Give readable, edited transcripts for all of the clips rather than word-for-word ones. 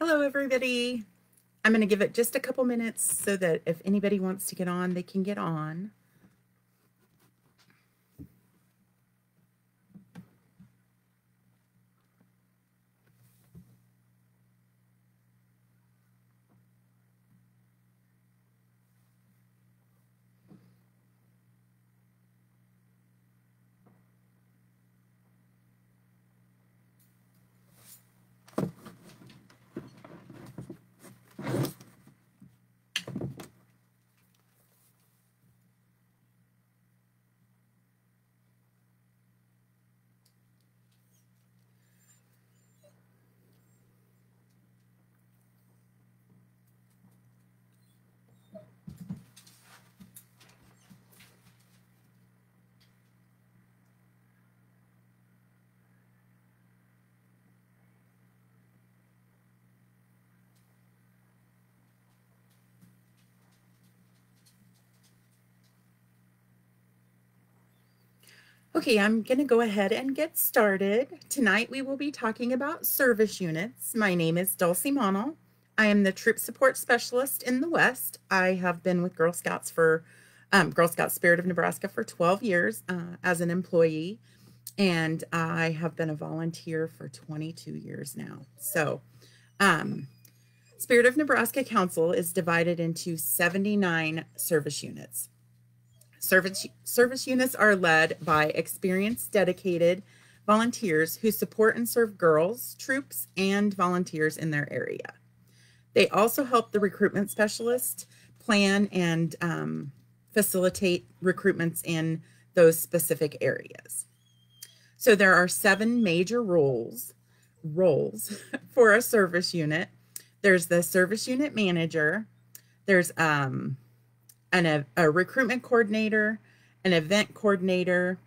Hello, everybody. I'm going to give it just a couple minutes so that if anybody wants to get on, they can get on. Okay, I'm going to go ahead and get started. Tonight we will be talking about service units. My name is Dulcie Monal. I am the Troop Support Specialist in the West. I have been with Girl Scouts for Girl Scout Spirit of Nebraska for 12 years as an employee, and I have been a volunteer for 22 years now. So, Spirit of Nebraska Council is divided into 79 service units. Service units are led by experienced, dedicated volunteers who support and serve girls, troops, and volunteers in their area. They also help the recruitment specialist plan and facilitate recruitments in those specific areas. So there are 7 major roles for a service unit. There's the service unit manager. There's a recruitment coordinator, an event coordinator,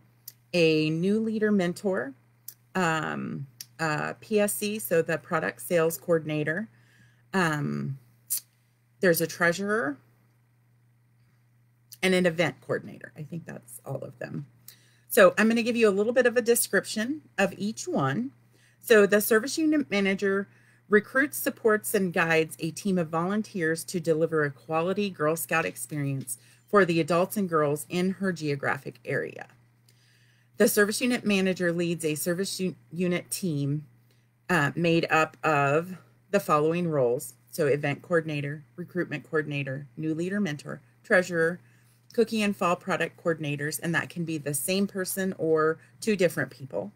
a new leader mentor, PSC, so the product sales coordinator. There's a treasurer and an event coordinator. I think that's all of them. So I'm going to give you a little bit of a description of each one. So the service unit manager recruits, supports, and guides a team of volunteers to deliver a quality Girl Scout experience for the adults and girls in her geographic area. The service unit manager leads a service unit team made up of the following roles. So event coordinator, recruitment coordinator, new leader mentor, treasurer, cookie and fall product coordinators, and that can be the same person or 2 different people.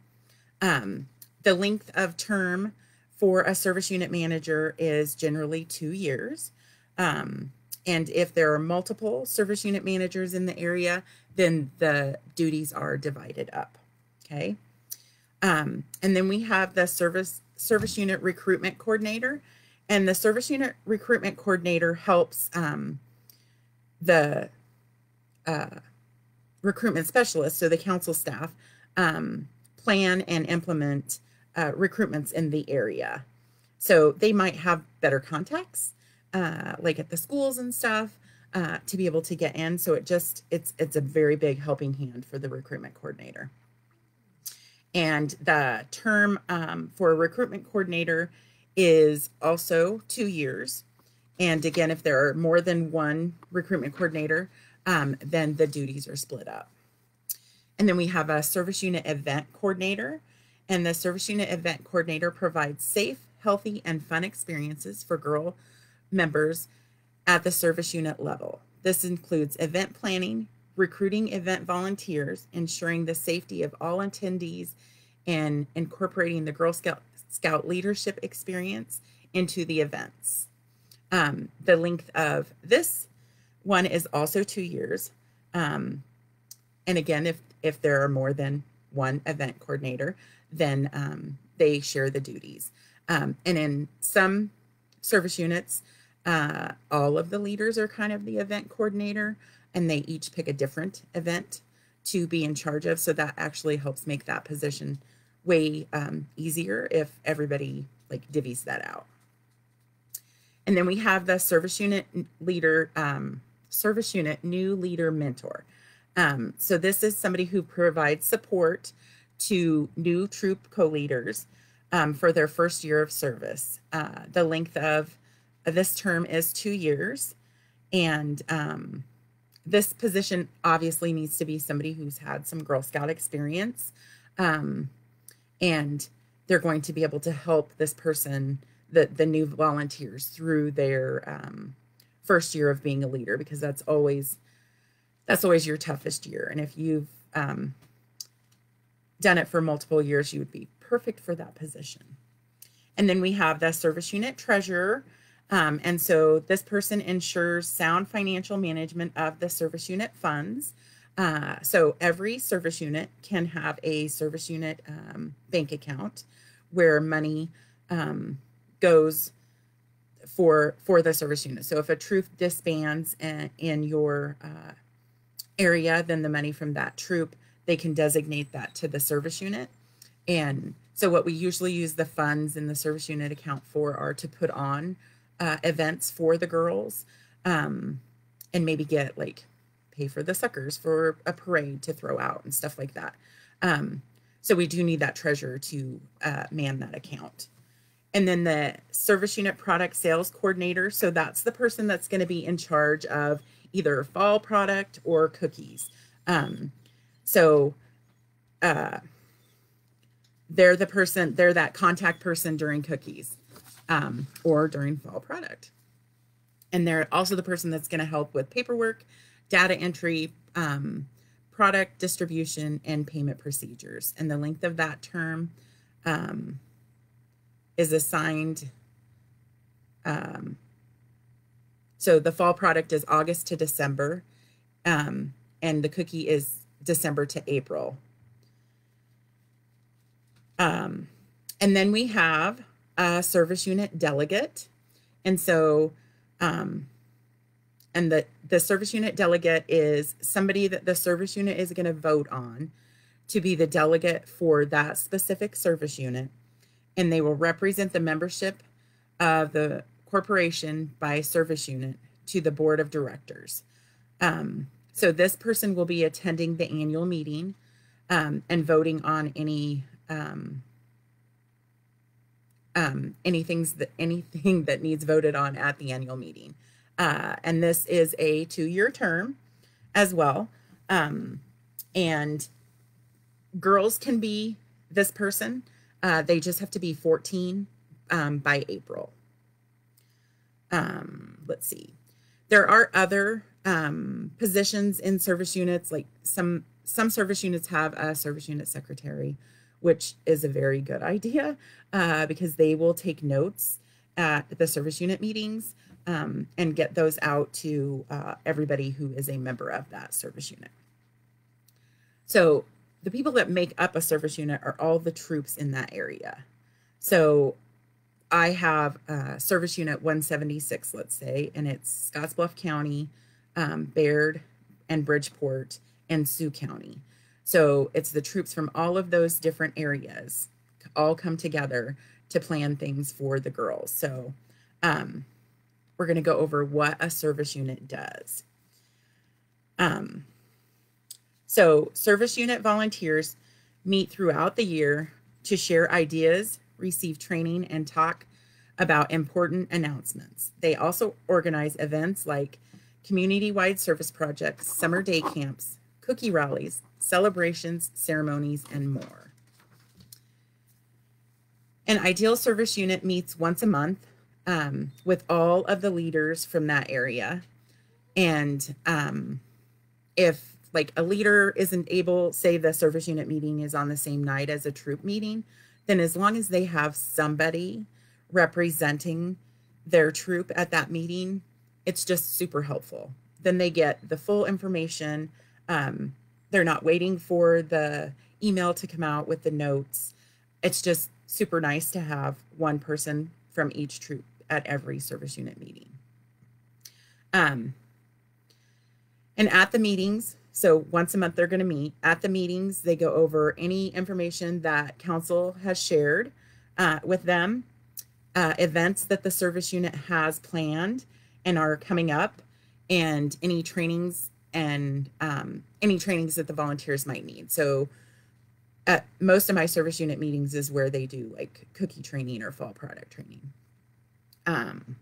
The length of term for a service unit manager is generally 2 years. And if there are multiple service unit managers in the area, then the duties are divided up. Okay. And then we have the service unit recruitment coordinator, and the service unit recruitment coordinator helps the recruitment specialist, so the council staff, plan and implement recruitments in the area. So they might have better contacts, like at the schools and stuff, to be able to get in. So it's a very big helping hand for the recruitment coordinator. And the term for a recruitment coordinator is also 2 years. And again, if there are more than one recruitment coordinator, then the duties are split up. And then we have a service unit event coordinator. And the service unit event coordinator provides safe, healthy, and fun experiences for girl members at the service unit level. This includes event planning, recruiting event volunteers, ensuring the safety of all attendees, and incorporating the Girl Scout leadership experience into the events. The length of this one is also 2 years. And again, if there are more than one event coordinator, then they share the duties. And in some service units, all of the leaders are kind of the event coordinator, and they each pick a different event to be in charge of. So that actually helps make that position way easier if everybody like divvies that out. And then we have the service unit leader, service unit new leader mentor. So this is somebody who provides support to new troop co-leaders for their first year of service. The length of this term is 2 years. And this position obviously needs to be somebody who's had some Girl Scout experience. And they're going to be able to help this person, the new volunteers, through their first year of being a leader, because that's always your toughest year. And if you've done it for multiple years, you would be perfect for that position. And then we have the service unit treasurer. And so this person ensures sound financial management of the service unit funds. So every service unit can have a service unit bank account where money goes for the service unit. So if a troop disbands in your area, then the money from that troop, they can designate that to the service unit. And so what we usually use the funds in the service unit account for are to put on events for the girls, and maybe get pay for the suckers for a parade to throw out and stuff like that. So we do need that treasurer to man that account. And then the service unit product sales coordinator. So that's the person that's going to be in charge of either fall product or cookies. They're that contact person during cookies or during fall product. And they're also the person that's going to help with paperwork, data entry, product distribution, and payment procedures. And the length of that term is assigned. So the fall product is August to December, and the cookie is December to April. And then we have a service unit delegate. And so, and the service unit delegate is somebody that the service unit is going to vote on to be the delegate for that specific service unit. And they will represent the membership of the corporation by service unit to the board of directors. So this person will be attending the annual meeting and voting on anything that needs voted on at the annual meeting. And this is a 2-year term as well. And girls can be this person. They just have to be 14 by April. Let's see. There are other positions in service units. Like some service units have a service unit secretary, which is a very good idea because they will take notes at the service unit meetings and get those out to everybody who is a member of that service unit. So the people that make up a service unit are all the troops in that area. So I have service unit 176, let's say, and it's Scottsbluff County, Baird, and Bridgeport, and Sioux County. So it's the troops from all of those different areas all come together to plan things for the girls. So we're going to go over what a service unit does. So service unit volunteers meet throughout the year to share ideas, receive training, and talk about important announcements. They also organize events like community-wide service projects, summer day camps, cookie rallies, celebrations, ceremonies, and more. An ideal service unit meets once a month with all of the leaders from that area. And if a leader isn't able, say the service unit meeting is on the same night as a troop meeting, then as long as they have somebody representing their troop at that meeting, it's just super helpful. Then they get the full information. They're not waiting for the email to come out with the notes. It's just super nice to have one person from each troop at every service unit meeting. And at the meetings, so once a month they're going to meet. At the meetings, they go over any information that council has shared with them, events that the service unit has planned and are coming up, and any trainings and any trainings that the volunteers might need. So at most of my service unit meetings is where they do like cookie training or fall product training. And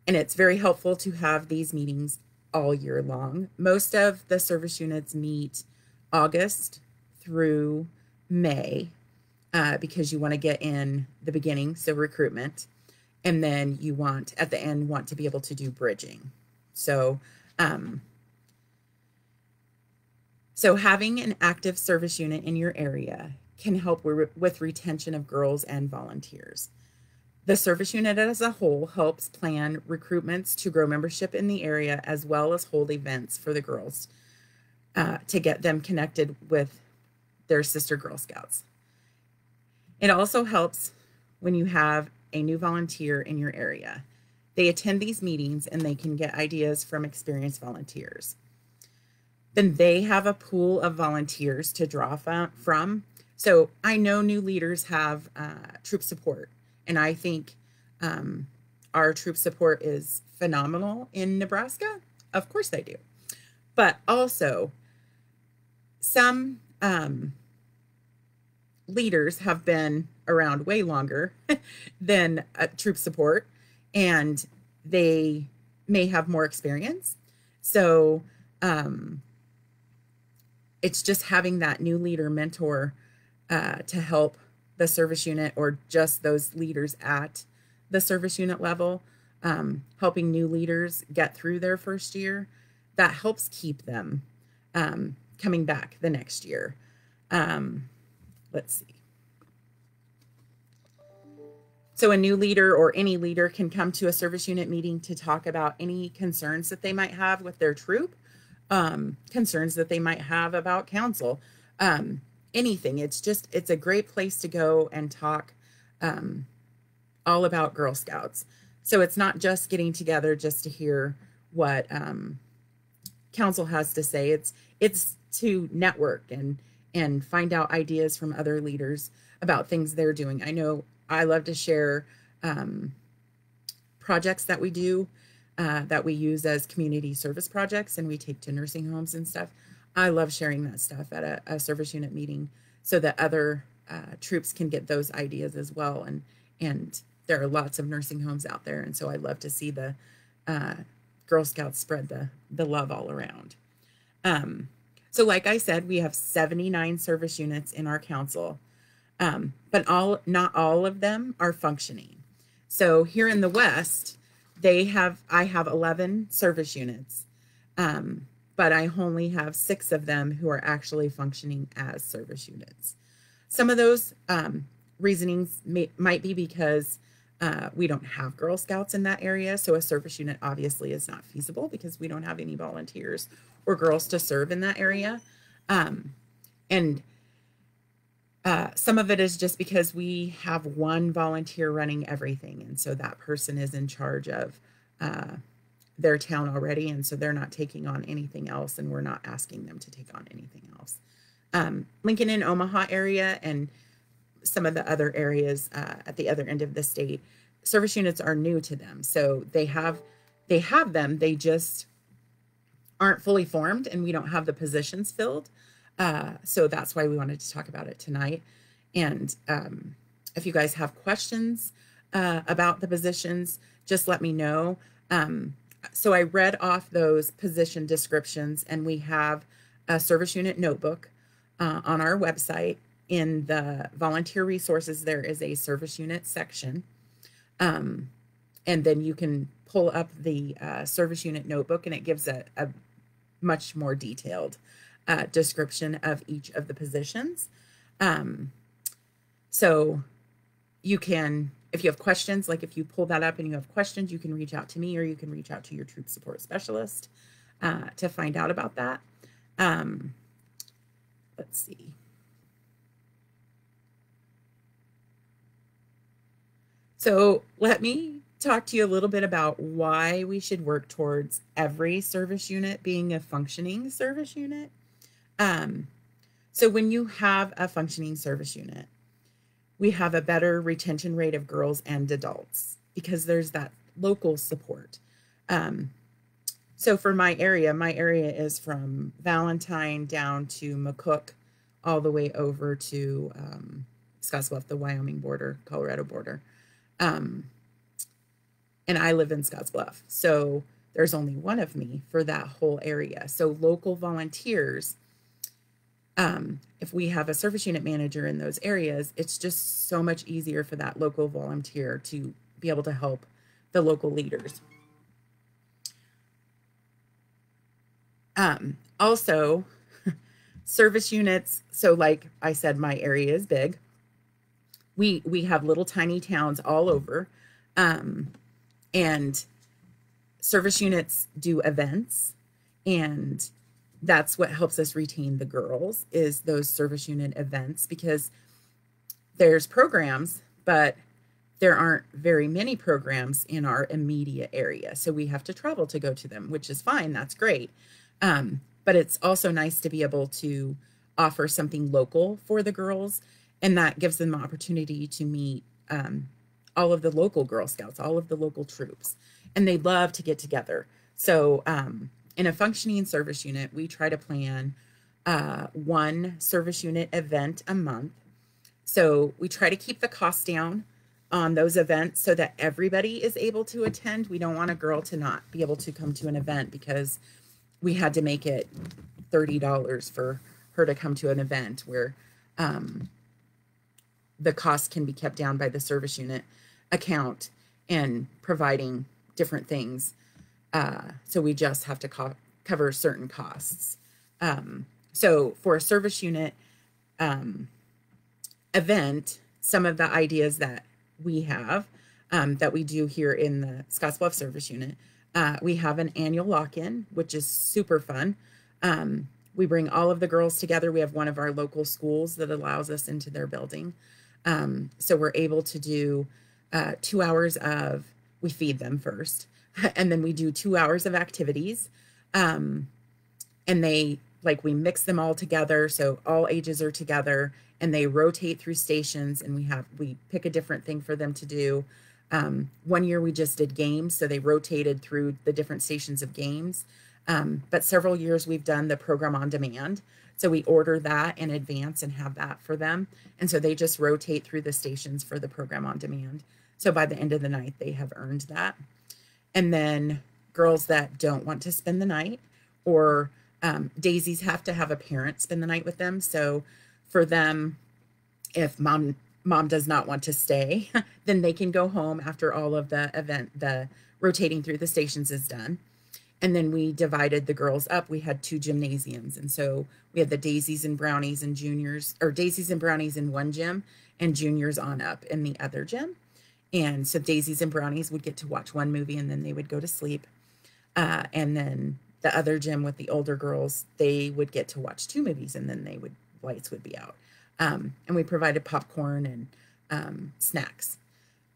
it's very helpful to have these meetings all year long. Most of the service units meet August through May because you want to get in the beginning, so recruitment, and then you want at the end want to be able to do bridging. So having an active service unit in your area can help with retention of girls and volunteers. The service unit as a whole helps plan recruitments to grow membership in the area, as well as hold events for the girls to get them connected with their sister Girl Scouts. It also helps when you have a new volunteer in your area. They attend these meetings and they can get ideas from experienced volunteers. Then they have a pool of volunteers to draw from. So I know new leaders have troop support, and I think our troop support is phenomenal in Nebraska. Of course they do. But also, some leaders have been around way longer than troop support, and they may have more experience. So it's just having that new leader mentor to help the service unit, or just those leaders at the service unit level, helping new leaders get through their first year. That helps keep them coming back the next year. Let's see. So a new leader or any leader can come to a service unit meeting to talk about any concerns that they might have with their troop, concerns that they might have about council, anything. It's a great place to go and talk all about Girl Scouts. So it's not just getting together just to hear what council has to say. It's to network and find out ideas from other leaders about things they're doing. I know I love to share projects that we do that we use as community service projects, and we take to nursing homes and stuff. I love sharing that stuff at a service unit meeting so that other troops can get those ideas as well. And there are lots of nursing homes out there, and so I love to see the Girl Scouts spread the love all around. So like I said, we have 79 service units in our council, but not all of them are functioning. So here in the West, I have 11 service units, but I only have 6 of them who are actually functioning as service units. Some of those reasonings might be because we don't have Girl Scouts in that area, so a service unit obviously is not feasible because we don't have any volunteers or girls to serve in that area. And some of it is just because we have one volunteer running everything, and so that person is in charge of their town already, and so they're not taking on anything else, and we're not asking them to take on anything else. Lincoln and Omaha area and some of the other areas at the other end of the state, service units are new to them, so they have them, they just aren't fully formed, and we don't have the positions filled. So that's why we wanted to talk about it tonight. And if you guys have questions about the positions, just let me know. So I read off those position descriptions, and we have a service unit notebook on our website. In the volunteer resources, there is a service unit section. And then you can pull up the service unit notebook, and it gives a much more detailed description of each of the positions. So you can, if you have questions, like if you pull that up and you have questions, you can reach out to me, or you can reach out to your troop support specialist to find out about that. Let's see. So let me talk to you a little bit about why we should work towards every service unit being a functioning service unit. So when you have a functioning service unit, we have a better retention rate of girls and adults because there's that local support. So for my area is from Valentine down to McCook, all the way over to Scottsbluff, the Wyoming border, Colorado border. And I live in Scottsbluff. So there's only one of me for that whole area. So local volunteers, if we have a service unit manager in those areas, it's just so much easier for that local volunteer to be able to help the local leaders. Also, service units. So like I said, my area is big. We have little tiny towns all over. And service units do events, and that's what helps us retain the girls, is those service unit events, because there's programs, but there aren't very many programs in our immediate area. So we have to travel to go to them, which is fine. That's great. But it's also nice to be able to offer something local for the girls. And that gives them the opportunity to meet all of the local Girl Scouts, all of the local troops. And they love to get together. So in a functioning service unit, we try to plan one service unit event a month. So we try to keep the cost down on those events so that everybody is able to attend. We don't want a girl to not be able to come to an event because we had to make it $30 for her to come to an event, where the cost can be kept down by the service unit account and providing different things. So we just have to cover certain costs. So for a service unit event, some of the ideas that we have, that we do here in the Scottsbluff service unit, we have an annual lock-in, which is super fun. We bring all of the girls together. We have one of our local schools that allows us into their building. So we're able to do 2 hours of, we feed them first, and then we do 2 hours of activities. And we mix them all together. So all ages are together, and they rotate through stations, and we pick a different thing for them to do. One year we just did games. So they rotated through the different stations of games. But several years we've done the program on demand. So we order that in advance and have that for them. And so they just rotate through the stations for the program on demand. So by the end of the night, they have earned that. And then girls that don't want to spend the night, or daisies have to have a parent spend the night with them. So for them, if mom does not want to stay, then they can go home after all of the rotating through the stations is done. And then we divided the girls up. We had 2 gymnasiums. And so we had the daisies and brownies and juniors, or daisies and brownies in one gym and juniors on up in the other gym. And so daisies and brownies would get to watch one movie and then they would go to sleep. And then the other gym with the older girls, they would get to watch 2 movies and then lights would be out. And we provided popcorn and snacks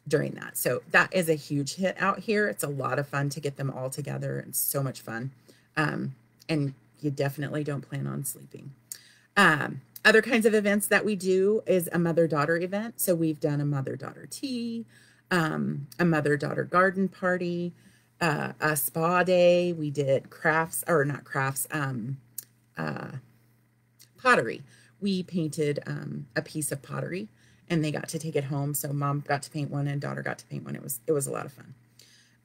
during that. So that is a huge hit out here. It's a lot of fun to get them all together. It's so much fun. And you definitely don't plan on sleeping. Other kinds of events that we do is a mother-daughter event. So we've done a mother-daughter tea, a mother-daughter garden party, a spa day. We did pottery. We painted a piece of pottery, and they got to take it home. So mom got to paint one and daughter got to paint one. It was a lot of fun.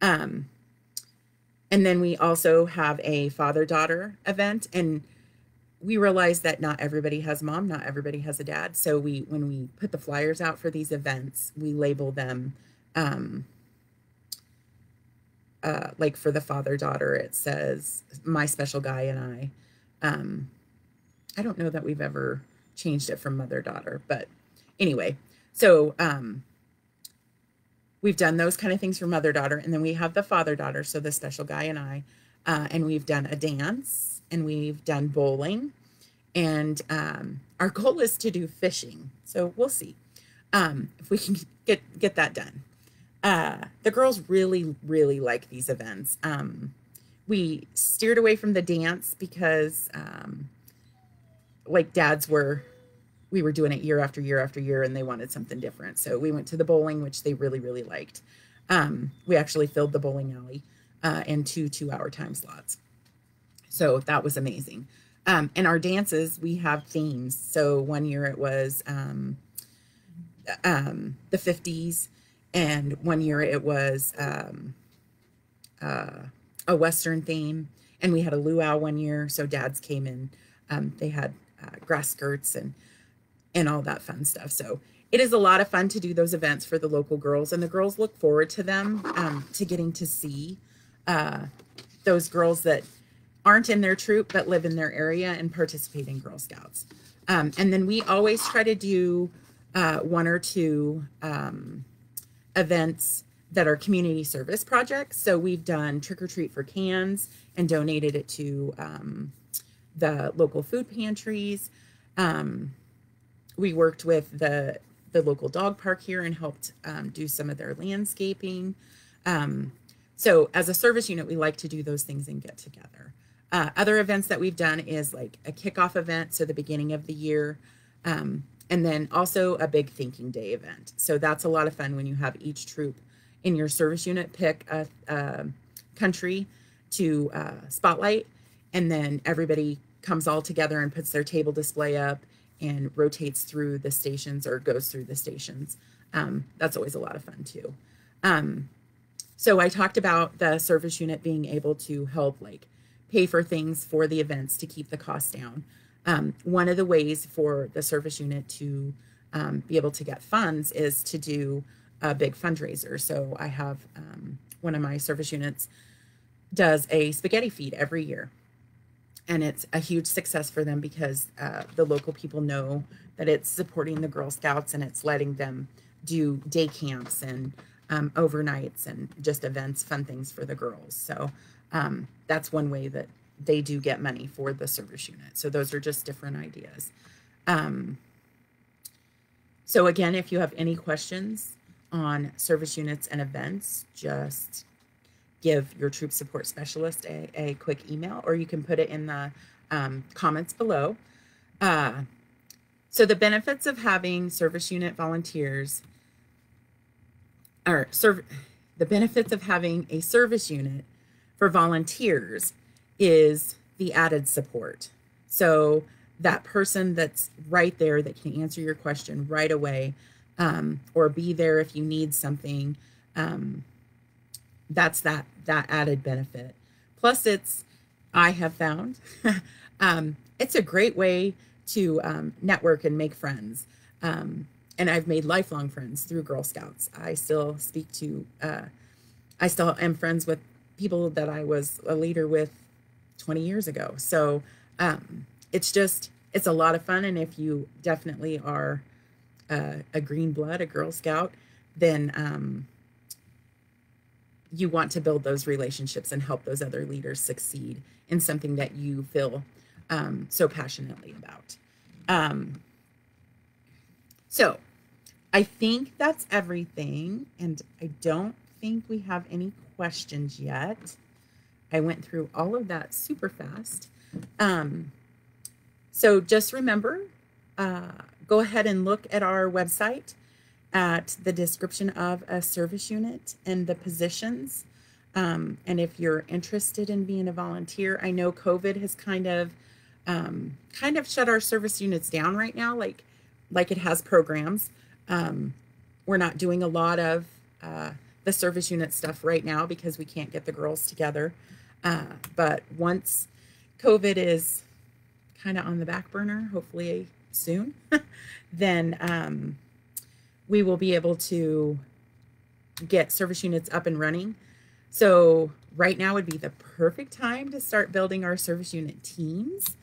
And then we also have a father-daughter event, and we realized that not everybody has mom, not everybody has a dad. So when we put the flyers out for these events, we label them, like for the father-daughter, it says, my special guy and I don't know that we've ever changed it from mother-daughter, but anyway, so we've done those kind of things for mother-daughter, and then we have the father-daughter, so the special guy and I, and we've done a dance, and we've done bowling, and our goal is to do fishing, so we'll see if we can get that done. The girls really, really like these events. We steered away from the dance because we were doing it year after year after year, and they wanted something different. So we went to the bowling, which they really, really liked. We actually filled the bowling alley in 2 2-hour time slots. So that was amazing. And our dances, we have themes. So one year it was the 50s, and one year it was a Western theme, and we had a luau one year. So dads came in, they had grass skirts and all that fun stuff. So it is a lot of fun to do those events for the local girls, and the girls look forward to them, to getting to see those girls that aren't in their troop but live in their area and participate in Girl Scouts. And then we always try to do one or two events that are community service projects. So we've done Trick or Treat for Cans and donated it to the local food pantries. We worked with the local dog park here and helped do some of their landscaping. So as a service unit, we like to do those things and get together. Other events that we've done is like a kickoff event, so the beginning of the year, and then also a big thinking day event. So that's a lot of fun when you have each troop in your service unit pick a country to spotlight, and then everybody comes all together and puts their table display up and rotates through the stations or goes through the stations. That's always a lot of fun too. So I talked about the service unit being able to help like pay for things for the events to keep the costs down. One of the ways for the service unit to be able to get funds is to do a big fundraiser. So I have one of my service units does a spaghetti feed every year. And it's a huge success for them because the local people know that it's supporting the Girl Scouts, and it's letting them do day camps and overnights and just events, fun things for the girls. So that's one way that they do get money for the service unit. So those are just different ideas. So again, if you have any questions on service units and events, just give your troop support specialist a quick email, or you can put it in the comments below. So the benefits of having service unit volunteers, or the benefits of having a service unit for volunteers is the added support. So that person that's right there that can answer your question right away, or be there if you need something, that's that added benefit. Plus I have found, it's a great way to network and make friends. And I've made lifelong friends through Girl Scouts. I still I still am friends with people that I was a leader with 20 years ago. So it's a lot of fun. And if you definitely are a green blood, a Girl Scout, then you want to build those relationships and help those other leaders succeed in something that you feel so passionately about. So I think that's everything, and I don't think we have any questions yet. I went through all of that super fast. So just remember, go ahead and look at our website at the description of a service unit and the positions. And if you're interested in being a volunteer, I know COVID has kind of shut our service units down right now, like it has programs. We're not doing a lot of the service unit stuff right now because we can't get the girls together. But once COVID is kind of on the back burner, hopefully soon, then we will be able to get service units up and running. So right now would be the perfect time to start building our service unit teams,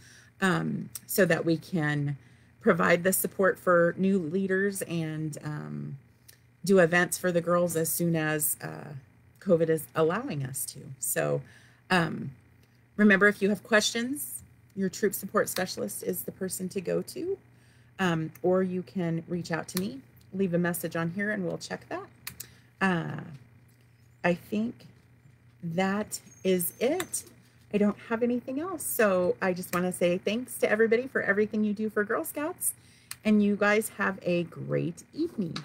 so that we can provide the support for new leaders and do events for the girls as soon as COVID is allowing us to. So remember, if you have questions, your troop support specialist is the person to go to, or you can reach out to me, leave a message on here, and we'll check that. I think that is it. I don't have anything else. So I just want to say thanks to everybody for everything you do for Girl Scouts, and you guys have a great evening.